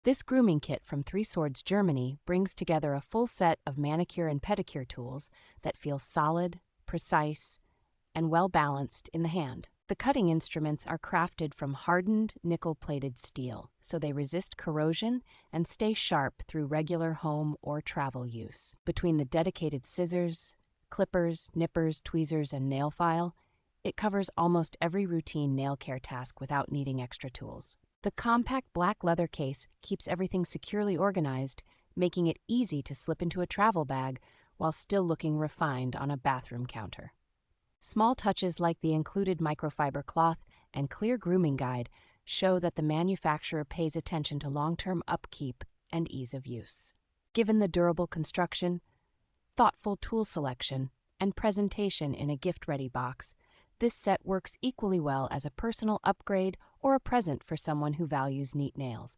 This grooming kit from Swords Germany brings together a full set of manicure and pedicure tools that feel solid, precise, and well-balanced in the hand. The cutting instruments are crafted from hardened nickel-plated steel, so they resist corrosion and stay sharp through regular home or travel use. Between the dedicated scissors, clippers, nippers, tweezers, and nail file, it covers almost every routine nail care task without needing extra tools. The compact black leather case keeps everything securely organized, making it easy to slip into a travel bag while still looking refined on a bathroom counter. Small touches like the included microfiber cloth and clear grooming guide show that the manufacturer pays attention to long-term upkeep and ease of use. Given the durable construction, thoughtful tool selection, and presentation in a gift-ready box, this set works equally well as a personal upgrade or a present for someone who values neat nails.